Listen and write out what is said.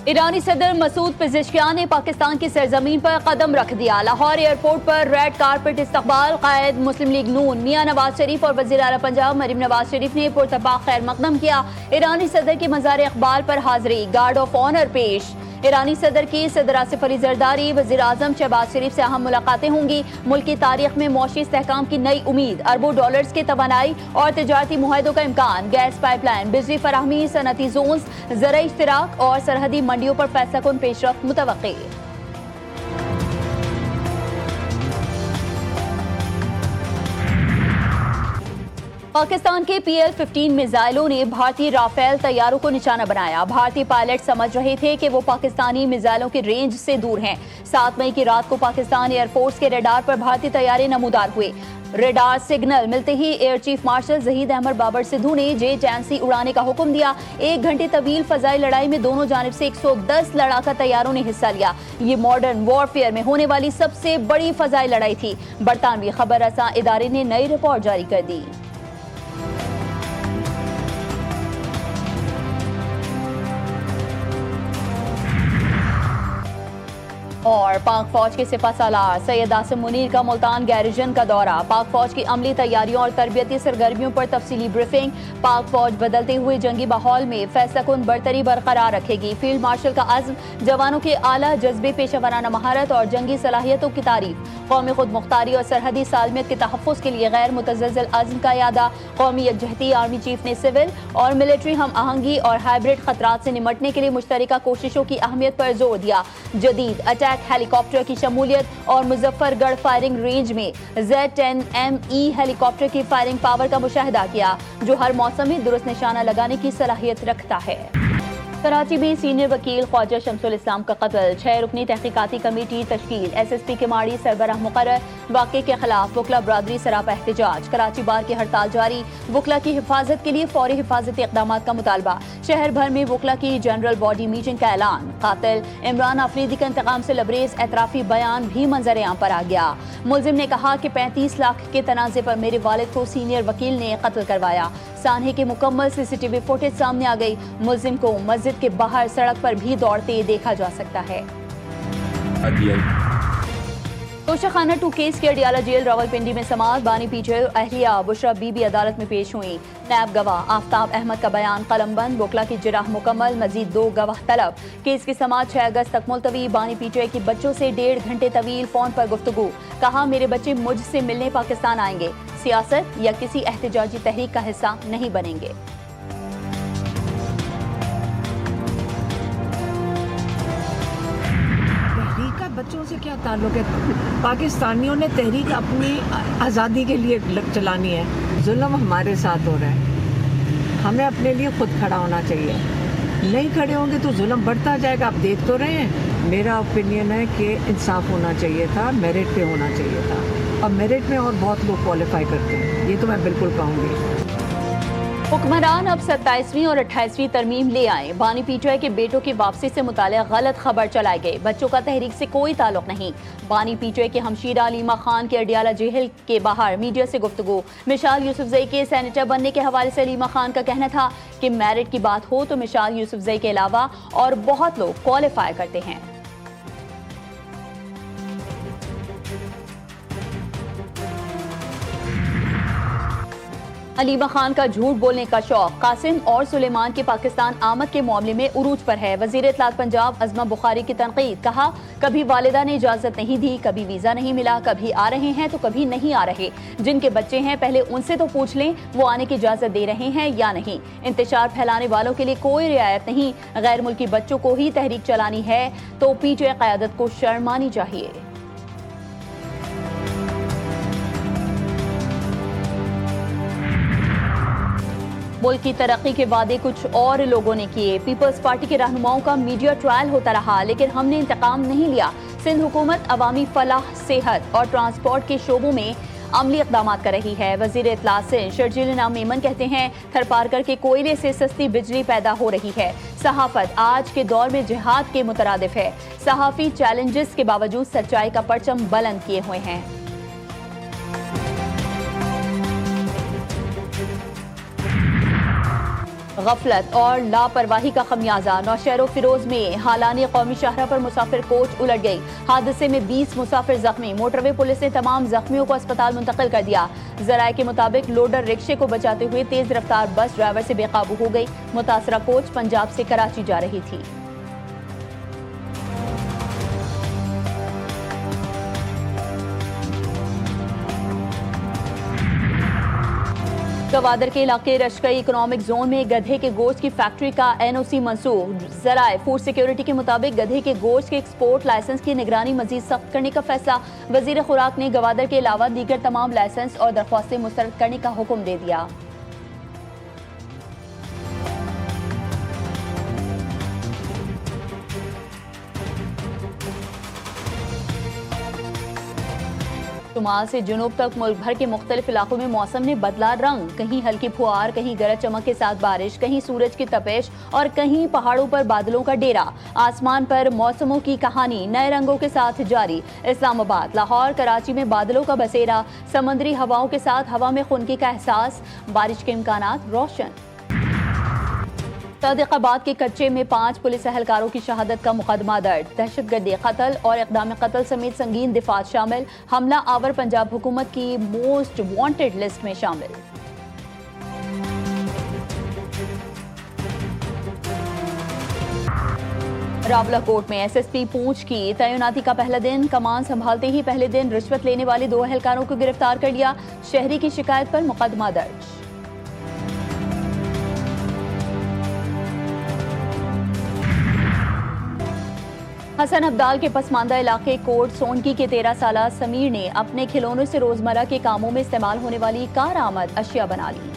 ईरानी सदर मसूद पेज़ेश्कियान ने पाकिस्तान की सरजमीन पर कदम रख दिया। लाहौर एयरपोर्ट पर रेड कारपेट इस्तकबाल। कायद मुस्लिम लीग नून मियां नवाज शरीफ और वज़ीर आला पंजाब मरीम नवाज शरीफ ने पुरतपाक खैर मकदम किया। ईरानी सदर की मज़ार इकबाल पर हाजिरी, गार्ड ऑफ ऑनर पेश। ईरानी सदर की सदर आसिफ अली जरदारी वज़ीर आज़म शहबाज शरीफ से अहम मुलाकातें होंगी। मुल्क की तारीख में मौशी इस्तेहकाम की नई उम्मीद, अरबों डॉलर्स के तवानाई और तिजारती मुआहदों का इम्कान। गैस पाइपलाइन, बिजली फराहमी, सनती जोन्स, ज़राई इश्तराक और सरहदी मंडियों पर फैसलाकुन पेशरफ्त मुतवक्की। पाकिस्तान के PL-15 मिसाइलों ने भारतीय राफेल तैयारों को निशाना बनाया। भारतीय पायलट समझ रहे थे कि वो पाकिस्तानी मिसाइलों की रेंज से दूर हैं। 7 मई की रात को पाकिस्तान एयरफोर्स के रडार पर भारतीय तैयारे नमूदार हुए। रडार सिग्नल मिलते ही air chief marshal Zahid Ahmed Babar Sidhu ने J-10C उड़ाने का हुक्म दिया। 1 घंटे तवील फजाई लड़ाई में दोनों जानिब से 110 लड़ाका तैयारों ने हिस्सा लिया। ये मॉडर्न वॉरफेयर में होने वाली सबसे बड़ी फजाई लड़ाई थी। बरतानवी खबर रसां इदारे ने नई रिपोर्ट जारी कर दी। और पाक फौज के सिपह सालार सैयद आसिम मुनीर का मुल्तान गैरिजन का दौरा। पाक फौज की अमली तैयारियों और तरबियती सरगर्मियों पर तफसीली ब्रीफिंग। पाक फौज बदलते हुए जंगी माहौल में फैसलाकुन बरतरी बरकरार रखेगी। फील्ड मार्शल का अज़्म, जवानों के आला जज्बे, पेशेवराना महारत और जंगी सलाहियतों की तारीफ। कौमी खुद मुख्तारी और सरहदी सालमियत के तहफ़्फ़ुज़ के लिए गैर मुतज़्ज़ल अज़्म का यादा। कौमी यकजहती, आर्मी चीफ ने सिविल और मिलिट्री हम आहंगी और हाइब्रिड खतरात से निमटने के लिए मुश्तरका कोशिशों की अहमियत पर जोर दिया। जदीद अटैक हेलीकॉप्टर की शमूलियत और मुजफ्फरगढ़ फायरिंग रेंज में Z-10ME हेलीकॉप्टर की फायरिंग पावर का मुशाहिदा किया, जो हर मौसम में दुरुस्त निशाना लगाने की सलाहियत रखता है। कराची में सीनियर वकील ख्वाजा शमसुल इस्लाम का कत्ल, 6 रुकनी तहकीकाती कमेटी तश्कील। SSP के माड़ी सरबराह मुकर्रर। वाक़े के खिलाफ वकला बरादरी सरापा एहतजाज। कराची बार की हड़ताल जारी। वकला की हिफाजत के लिए फौरी हिफाजती इक़दाम का मुतालबा। शहर भर में वकला की जनरल बॉडी मीटिंग का ऐलान। कातिल इमरान अफरीदी के इंतकाम से लबरेज एतराफ़ी बयान भी मंजर आम पर आ गया। मुलजिम ने कहा कि 35 लाख के तनाज़े पर मेरे वालिद को सीनियर वकील ने कत्ल करवाया। सानहे के मुकम्मल CCTV फुटेज सामने आ गई। मुलजिम को मस्जिद के बाहर सड़क पर भी दौड़ते देखा जा सकता है। तोशाखाना 2 केस के अडियाला जेल रावलपिंडी में समाअत। बानी पीछे अहलिया बुशरा बीबी अदालत में पेश हुई। नैब गवाह आफ्ताब अहमद का बयान कलमबंद। वकला की जिराह मुकम्मल, मजीद 2 गवाह तलब। केस की समाअत 6 अगस्त तक मुलतवी। बानी पीछे की बच्चों से 1.5 घंटे तवील फोन पर गुफ्तगू। कहा, मेरे बच्चे मुझसे मिलने पाकिस्तान आएंगे, सियासत या किसी एहतजाजी तहरीक का हिस्सा नहीं बनेंगे। बच्चों से क्या ताल्लुक है? पाकिस्तानियों ने तहरीक अपनी आज़ादी के लिए चलानी है। जुल्म हमारे साथ हो रहा है, हमें अपने लिए खुद खड़ा होना चाहिए। नहीं खड़े होंगे तो जुल्म बढ़ता जाएगा। आप देख तो रहे हैं। मेरा ओपिनियन है कि इंसाफ होना चाहिए था, मेरिट पे होना चाहिए था, और मेरिट में और बहुत लोग क्वालिफाई करते हैं, ये तो मैं बिल्कुल कहूँगी। हुक्मरान अब 27वीं और 28वीं तरमीम ले आए। बानी पीटीआई के बेटों की वापसी से मुताल्लिक़ गलत खबर चलाई गई। बच्चों का तहरीक से कोई ताल्लुक नहीं। बानी पीटीआई के हमशीरा अलीमा खान के अडियाला जेल के बाहर मीडिया से गुफ्तगू। मिशाल यूसुफजई के सेनेटर बनने के हवाले से अलीमा खान का कहना था कि मेरिट की बात हो तो मिशाल यूसुफजई के अलावा और बहुत लोग क्वालिफाई करते हैं। अलीमा खान का झूठ बोलने का शौक। कासिम और सुलेमान की पाकिस्तान आमद के मामले में उरूज पर है। वजीर इत्तलात पंजाब अज़मा बुखारी की तनकीद। कहा, कभी वालिदा ने इजाजत नहीं दी, कभी वीजा नहीं मिला, कभी आ रहे हैं तो कभी नहीं आ रहे। जिनके बच्चे हैं पहले उनसे तो पूछ लें वो आने की इजाजत दे रहे हैं या नहीं। इंतशार फैलाने वालों के लिए कोई रियायत नहीं। गैर मुल्की बच्चों को ही तहरीक चलानी है तो पीटीआई क़यादत को शर्म आनी चाहिए। मुल्क की तरक्की के वादे कुछ और लोगों ने किए। पीपल्स पार्टी के रहनुमाओं का मीडिया ट्रायल होता रहा, लेकिन हमने इंतकाम नहीं लिया। सिंध हुकूमत अवामी फलाह, सेहत और ट्रांसपोर्ट के शोबों में अमली इक़दाम कर रही है। वज़ीर इत्तलात सिंध शर्जील इनाम मेमन कहते हैं, थरपारकर के कोयले से सस्ती बिजली पैदा हो रही है। सहाफ़त आज के दौर में जिहाद के मुतरादिफ है। सहाफ़ी चैलेंजेस के बावजूद सच्चाई का परचम बुलंद किए हुए हैं। गफलत और लापरवाही का खमियाजा। नौशहरो फिरोज में हालानी कौमी शाहरा पर मुसाफिर कोच उलट गई। हादसे में 20 मुसाफिर जख्मी। मोटरवे पुलिस ने तमाम जख्मियों को अस्पताल मुंतकिल कर दिया। जराये के मुताबिक लोडर रिक्शे को बचाते हुए तेज रफ्तार बस ड्राइवर से बेकाबू हो गई। मुतासरा कोच पंजाब से कराची जा रही थी। गवादर के इलाके रशकई इकोनॉमिक जोन में गधे के गोश्त की फैक्ट्री का एनओसी मंसूख। जराये फूड सिक्योरिटी के मुताबिक गधे के गोश्त के एक्सपोर्ट लाइसेंस की निगरानी मजीद सख्त करने का फैसला। वजीर खुराक ने गवादर के अलावा दीगर तमाम लाइसेंस और दरख्वास्तें मुस्तरद करने का हुक्म दे दिया। शुमाल से जुनूब तक मुल्क भर के मुख्तलिफ इलाकों में मौसम ने बदला रंग। कहीं हल्की फुहार, कहीं गरज चमक के साथ बारिश, कहीं सूरज की तपिश और कहीं पहाड़ों पर बादलों का डेरा। आसमान पर मौसमों की कहानी नए रंगों के साथ जारी। इस्लामाबाद, लाहौर, कराची में बादलों का बसेरा, समुद्री हवाओं के साथ हवा में खुनकी का एहसास, बारिश के इम्कानात रोशन। सादिकाबाद के कच्चे में 5 पुलिस एहलकारों की शहादत का मुकदमा दर्ज। दहशतगर्दी, कत्ल और इक़दाम कत्ल समेत संगीन दिफात शामिल। हमला आवर पंजाब हुकूमत की मोस्ट वांटेड लिस्ट में शामिल। रावलाकोट में एसएसपी पूंछ की तैनाती का पहला दिन। कमान संभालते ही पहले दिन रिश्वत लेने वाले 2 एहलकारों को गिरफ्तार कर लिया। शहरी की शिकायत पर मुकदमा दर्ज। हसन अब्दाल के पसमानदा इलाके कोट सोनकी के 13 साला समीर ने अपने खिलौनों से रोजमर्रा के कामों में इस्तेमाल होने वाली कारआमद अशिया बना ली।